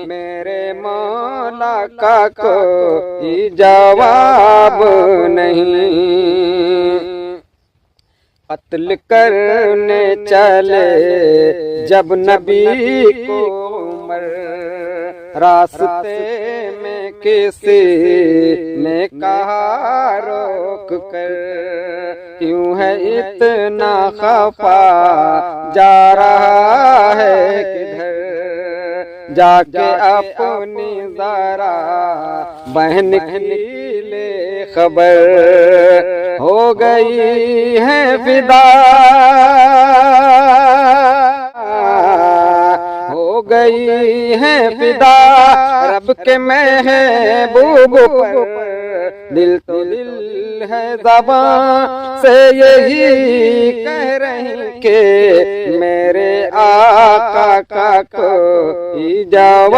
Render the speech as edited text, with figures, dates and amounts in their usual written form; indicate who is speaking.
Speaker 1: मेरे मौला का कोई जवाब नहीं। कत्ल करने चले जब नबी को उमर, रास्ते में किसी ने कहा रोक कर, क्यों है इतना खफा, जा रहा है किधर, जाके अपनी जरा बहन की ले खबर, हो गई है फिदा, हो गई है फिदा रब के महबूब पर। दिल तो दिल है ज़बां से यही कह रही के मेरे आका का कोई जवाब